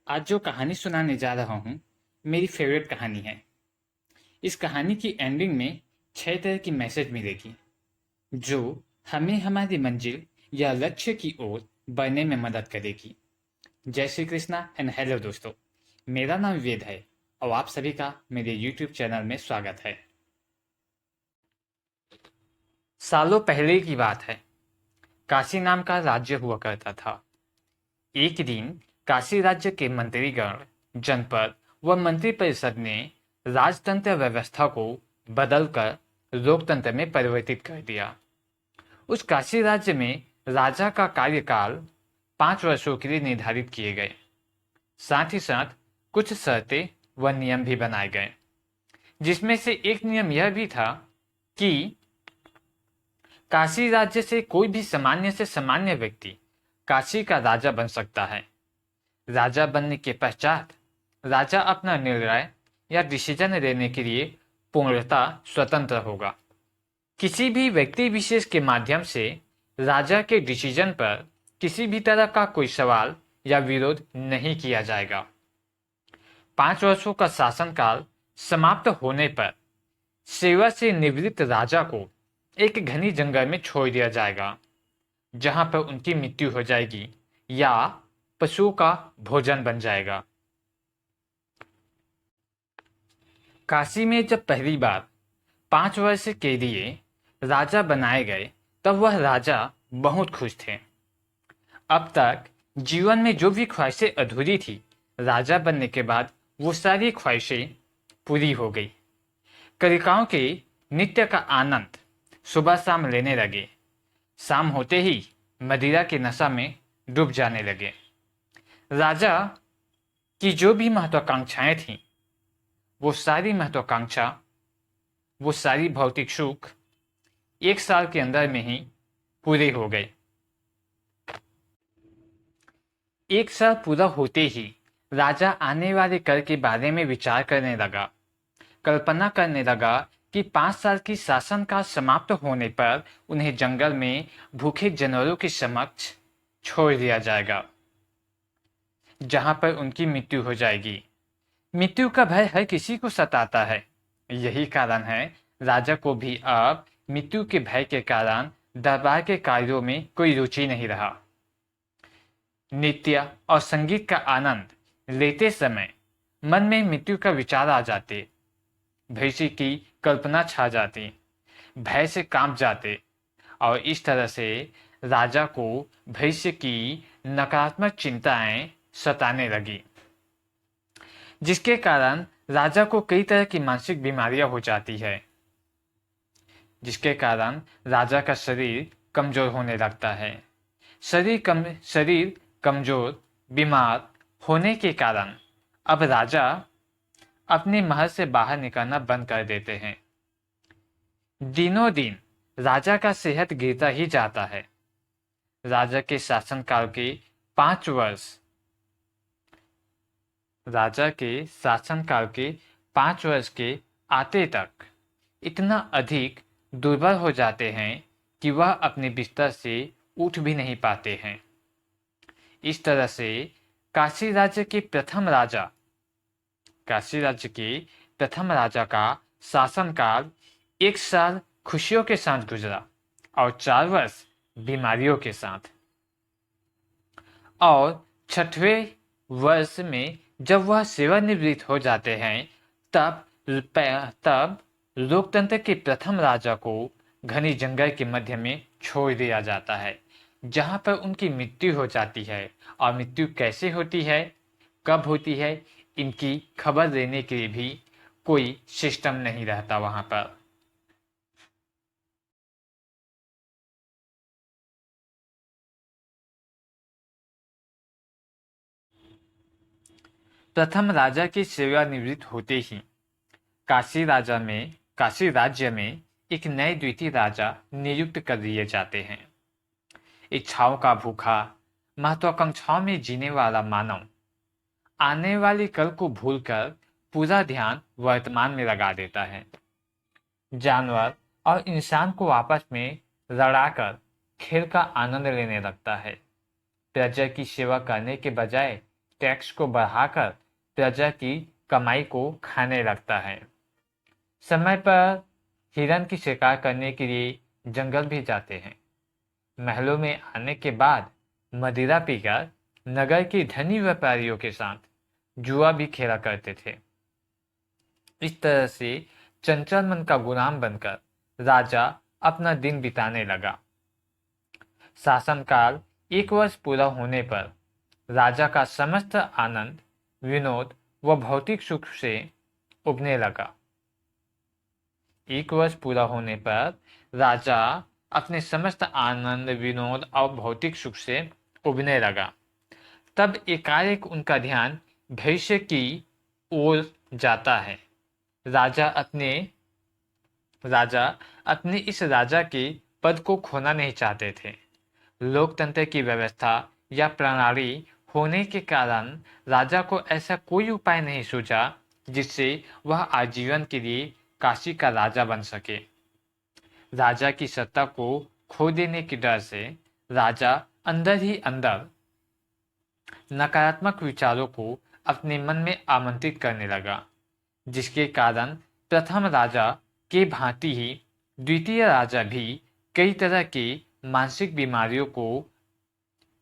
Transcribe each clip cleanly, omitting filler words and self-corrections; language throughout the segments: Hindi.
आज जो कहानी सुनाने जा रहा हूँ मेरी फेवरेट कहानी है। इस कहानी की एंडिंग में 6 तरह की मैसेज मिलेगी जो हमें हमारी मंजिल या लक्ष्य की ओर बढ़ने में मदद करेगी। जय श्री कृष्णा एंड हेलो दोस्तों, मेरा नाम वेद है और आप सभी का मेरे यूट्यूब चैनल में स्वागत है। सालों पहले की बात है। काशी नाम का राज्य हुआ करता था। एक दिन काशी राज्य के मंत्रीगण, जनपद व मंत्रिपरिषद ने राजतंत्र व्यवस्था को बदलकर लोकतंत्र में परिवर्तित कर दिया। उस काशी राज्य में राजा का कार्यकाल 5 वर्षों के लिए निर्धारित किए गए। साथ ही साथ कुछ शर्तें व नियम भी बनाए गए, जिसमें से एक नियम यह भी था कि काशी राज्य से कोई भी सामान्य से सामान्य व्यक्ति काशी का राजा बन सकता है। राजा बनने के पश्चात राजा अपना निर्णय या डिसीजन लेने के लिए पूर्णतः स्वतंत्र होगा। किसी भी व्यक्ति विशेष के माध्यम से राजा के डिसीजन पर किसी भी तरह का कोई सवाल या विरोध नहीं किया जाएगा। 5 वर्षों का शासनकाल समाप्त होने पर सेवा से निवृत्त राजा को एक घनी जंगल में छोड़ दिया जाएगा, जहां पर उनकी मृत्यु हो जाएगी या पशुओं का भोजन बन जाएगा। काशी में जब पहली बार 5 वर्ष के लिए राजा बनाए गए तब वह राजा बहुत खुश थे। अब तक जीवन में जो भी ख्वाहिशें अधूरी थी, राजा बनने के बाद वो सारी ख्वाहिशें पूरी हो गई। कलिकाओं के नित्य का आनंद सुबह शाम लेने लगे। शाम होते ही मदिरा के नशा में डूब जाने लगे। राजा की जो भी महत्वाकांक्षाएं थीं, वो सारी भौतिक सुख 1 साल के अंदर में ही पूरे हो गए। 1 साल पूरा होते ही राजा आने वाले कल के बारे में विचार करने लगा। कल्पना करने लगा कि 5 साल की शासन काल समाप्त होने पर उन्हें जंगल में भूखे जानवरों के समक्ष छोड़ दिया जाएगा, जहां पर उनकी मृत्यु हो जाएगी। मृत्यु का भय हर किसी को सताता है। यही कारण है राजा को भी अब मृत्यु के भय के कारण दरबार के कार्यों में कोई रुचि नहीं रहा। नृत्य और संगीत का आनंद लेते समय मन में मृत्यु का विचार आ जाते, भविष्य की कल्पना छा जाती, भय से कांप जाते और इस तरह से राजा को भविष्य की नकारात्मक चिंताएं सताने लगी, जिसके कारण राजा को कई तरह की मानसिक बीमारियां हो जाती है, जिसके कारण राजा का शरीर कमजोर होने लगता है। शरीर कमजोर बीमार होने के कारण अब राजा अपने महल से बाहर निकलना बंद कर देते हैं। दिनों दिन राजा का सेहत गिरता ही जाता है। राजा के शासनकाल के 5 वर्ष राजा के शासनकाल के 5 वर्ष के आते तक इतना अधिक दुर्बल हो जाते हैं कि वह अपने बिस्तर से उठ भी नहीं पाते हैं। इस तरह से काशी राज्य के प्रथम राजा का शासनकाल 1 साल खुशियों के साथ गुजरा और 4 वर्ष बीमारियों के साथ। और 6वें वर्ष में जब वह सेवानिवृत्त हो जाते हैं, तब लोकतंत्र के प्रथम राजा को घने जंगल के मध्य में छोड़ दिया जाता है, जहां पर उनकी मृत्यु हो जाती है। और मृत्यु कैसे होती है, कब होती है, इनकी खबर देने के लिए भी कोई सिस्टम नहीं रहता वहां पर। प्रथम राजा की सेवानिवृत्त होते ही काशी राज्य में एक नए द्वितीय राजा नियुक्त कर दिए जाते हैं। इच्छाओं का भूखा, महत्वाकांक्षाओं में जीने वाला मानव आने वाली कल को भूलकर पूरा ध्यान वर्तमान में लगा देता है। जानवर और इंसान को आपस में लड़ाकर खेल का आनंद लेने लगता है। प्रजा की सेवा करने के बजाय टैक्स को बढ़ाकर प्रजा की कमाई को खाने लगता है। समय पर हिरन की शिकार करने के लिए जंगल भी जाते हैं। महलों में आने के बाद मदिरा पीकर नगर के धनी व्यापारियों के साथ जुआ भी खेला करते थे। इस तरह से चंचल मन का गुलाम बनकर राजा अपना दिन बिताने लगा। शासनकाल 1 वर्ष पूरा होने पर राजा का समस्त आनंद, विनोद व भौतिक सुख से उबने लगा। 1 वर्ष पूरा होने पर राजा अपने समस्त आनंद, विनोद और भौतिक सुख से उबने लगा। तब एकाएक उनका ध्यान भविष्य की ओर जाता है। राजा अपने इस राजा के पद को खोना नहीं चाहते थे। लोकतंत्र की व्यवस्था या प्रणाली होने के कारण राजा को ऐसा कोई उपाय नहीं सूझा जिससे वह आजीवन के लिए काशी का राजा बन सके। राजा की सत्ता को खो देने के डर से राजा अंदर ही अंदर नकारात्मक विचारों को अपने मन में आमंत्रित करने लगा, जिसके कारण प्रथम राजा के भांति ही द्वितीय राजा भी कई तरह की मानसिक बीमारियों को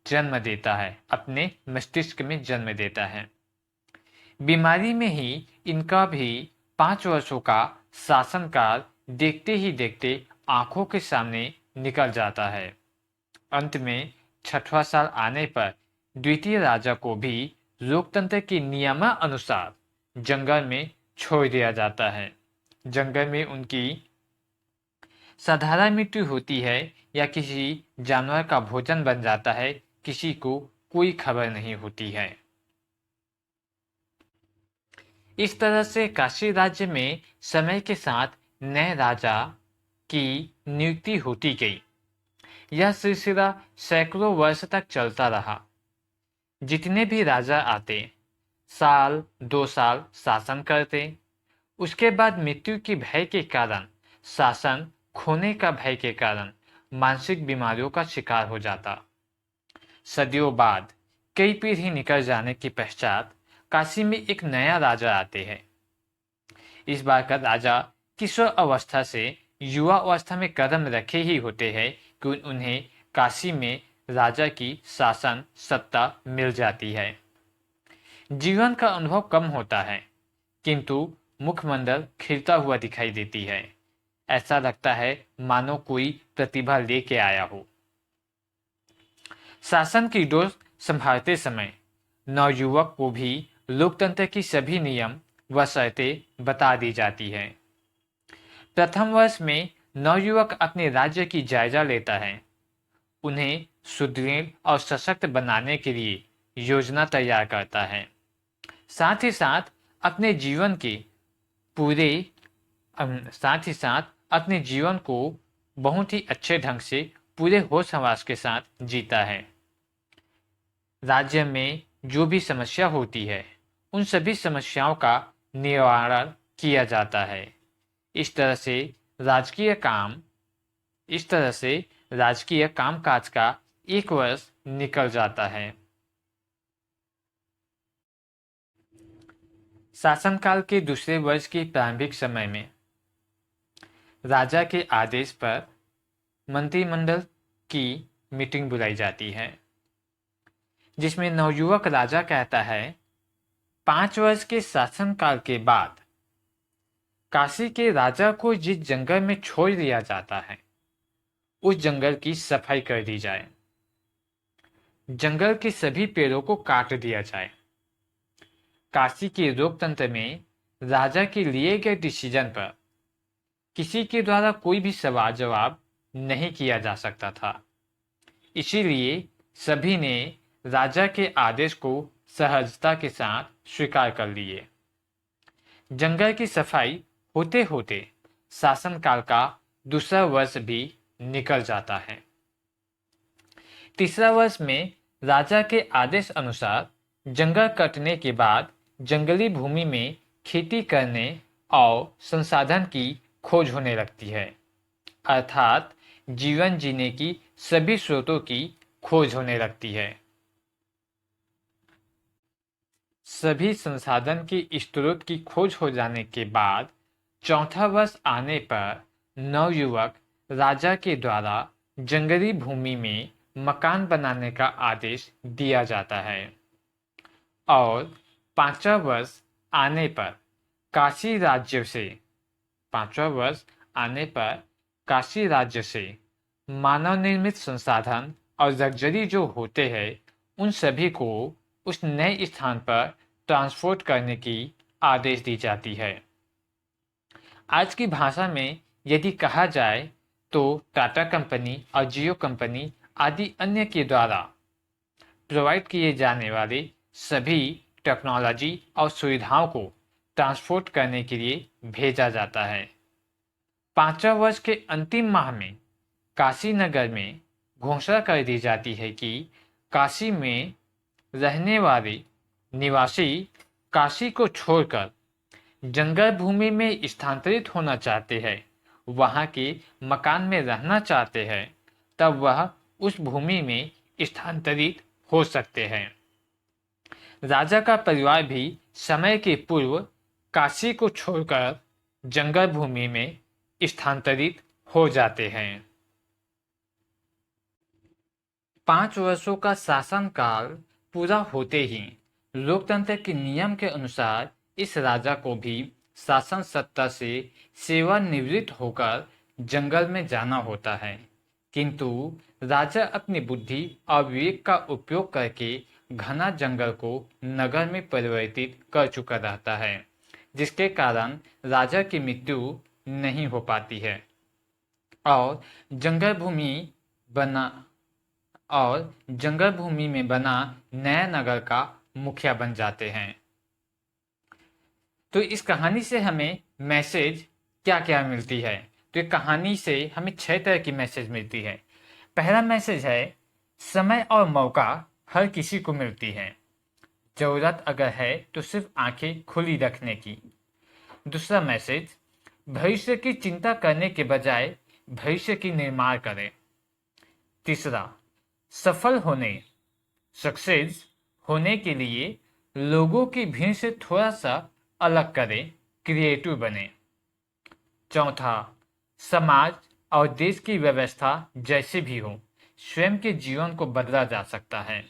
जन्म देता है, अपने मस्तिष्क में जन्म देता है। बीमारी में ही इनका भी 5 वर्षों का शासनकाल देखते ही देखते आंखों के सामने निकल जाता है। अंत में 6वां साल आने पर द्वितीय राजा को भी लोकतंत्र के नियमानुसार जंगल में छोड़ दिया जाता है। जंगल में उनकी साधारण मृत्यु होती है या किसी जानवर का भोजन बन जाता है, किसी को कोई खबर नहीं होती है। इस तरह से काशी राज्य में समय के साथ नए राजा की नियुक्ति होती गई। यह सिलसिला सैकड़ों वर्ष तक चलता रहा। जितने भी राजा आते, 1-2 साल शासन करते, उसके बाद मृत्यु के भय के कारण, शासन खोने का भय के कारण मानसिक बीमारियों का शिकार हो जाता। सदियों बाद कई पीढ़ी निकल जाने के पश्चात काशी में एक नया राजा आते हैं। इस बार का राजा किशोर अवस्था से युवा अवस्था में कदम रखे ही होते हैं कि उन्हें काशी में राजा की शासन सत्ता मिल जाती है। जीवन का अनुभव कम होता है, किंतु मुखमंडल खिलता हुआ दिखाई देती है। ऐसा लगता है मानो कोई प्रतिभा लेके आया हो। शासन की डोर संभालते समय नवयुवक को भी लोकतंत्र की सभी नियम व शर्तें बता दी जाती है। प्रथम वर्ष में नवयुवक अपने राज्य की जायजा लेता है, उन्हें सुदृढ़ और सशक्त बनाने के लिए योजना तैयार करता है। साथ ही साथ अपने जीवन को बहुत ही अच्छे ढंग से पूरे होश हवास के साथ जीता है। राज्य में जो भी समस्या होती है, उन सभी समस्याओं का निवारण किया जाता है। इस तरह से राजकीय कामकाज का 1 वर्ष निकल जाता है। शासनकाल के दूसरे वर्ष के प्रारंभिक समय में राजा के आदेश पर मंत्रिमंडल की मीटिंग बुलाई जाती है, जिसमें नवयुवक राजा कहता है, 5 वर्ष के शासनकाल के बाद काशी के राजा को जिस जंगल में छोड़ दिया जाता है, उस जंगल की सफाई कर दी जाए। जंगल के सभी पेड़ों को काट दिया जाए। काशी के लोकतंत्र में राजा के लिए गए डिसीजन पर किसी के द्वारा कोई भी सवाल जवाब नहीं किया जा सकता था। इसीलिए सभी ने राजा के आदेश को सहजता के साथ स्वीकार कर लिए। जंगल की सफाई होते होते शासनकाल का दूसरा वर्ष भी निकल जाता है। तीसरा वर्ष में राजा के आदेश अनुसार जंगल कटने के बाद जंगली भूमि में खेती करने और संसाधन की खोज होने लगती है, अर्थात जीवन जीने की सभी स्रोतों की खोज होने लगती है। सभी संसाधन की स्रोत की खोज हो जाने के बाद चौथा वर्ष आने पर नवयुवक राजा के द्वारा जंगली भूमि में मकान बनाने का आदेश दिया जाता है और पांचवा वर्ष आने पर काशी राज्य से पांचवा वर्ष आने पर काशी राज्य से मानव निर्मित संसाधन और लग्जरी जो होते हैं उन सभी को उस नए स्थान पर ट्रांसपोर्ट करने की आदेश दी जाती है। आज की भाषा में यदि कहा जाए तो टाटा कंपनी और जियो कंपनी आदि अन्य के द्वारा प्रोवाइड किए जाने वाले सभी टेक्नोलॉजी और सुविधाओं को ट्रांसपोर्ट करने के लिए भेजा जाता है। पांचवा वर्ष के अंतिम माह में काशी नगर में घोषणा कर दी जाती है कि काशी में रहने वाले निवासी काशी को छोड़कर जंगल भूमि में स्थानांतरित होना चाहते हैं, वहां के मकान में रहना चाहते हैं, तब वह उस भूमि में स्थानांतरित हो सकते हैं। राजा का परिवार भी समय के पूर्व काशी को छोड़कर जंगल भूमि में स्थानांतरित हो जाते हैं। 5 वर्षों का शासनकाल पूरा होते ही लोकतंत्र के नियम के अनुसार इस राजा को भी शासन सत्ता से सेवानिवृत्त होकर जंगल में जाना होता है, किंतु राजा अपनी बुद्धि और विवेक का उपयोग करके घना जंगल को नगर में परिवर्तित कर चुका रहता है, जिसके कारण राजा की मृत्यु नहीं हो पाती है और जंगल भूमि में बना नया नगर का मुखिया बन जाते हैं। तो इस कहानी से हमें मैसेज क्या क्या मिलती है? तो इस कहानी से हमें 6 तरह की मैसेज मिलती है। पहला मैसेज है समय और मौका हर किसी को मिलती है, जरूरत अगर है तो सिर्फ आंखें खुली रखने की। दूसरा मैसेज भविष्य की चिंता करने के बजाय भविष्य की निर्माण करें। तीसरा सक्सेस होने के लिए लोगों की भीड़ से थोड़ा सा अलग करें, क्रिएटिव बने। चौथा समाज और देश की व्यवस्था जैसे भी हो स्वयं के जीवन को बदला जा सकता है।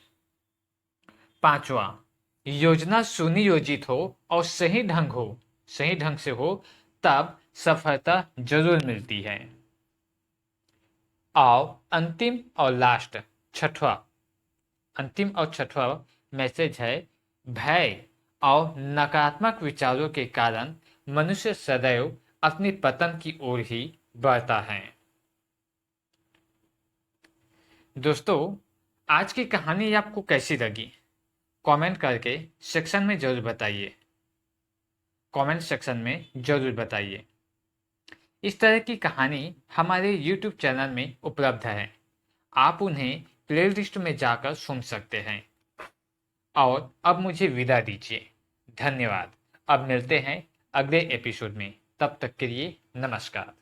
पांचवा योजना सुनियोजित हो और सही ढंग से हो तब सफलता जरूर मिलती है। और अंतिम और छठवा मैसेज है भय और नकारात्मक विचारों के कारण मनुष्य सदैव अपने पतन की ओर ही बढ़ता है। दोस्तों, आज की कहानी आपको कैसी लगी? कमेंट करके सेक्शन में जरूर बताइए। इस तरह की कहानी हमारे YouTube चैनल में उपलब्ध है, आप उन्हें प्लेलिस्ट में जाकर सुन सकते हैं। और अब मुझे विदा दीजिए, धन्यवाद। अब मिलते हैं अगले एपिसोड में, तब तक के लिए नमस्कार।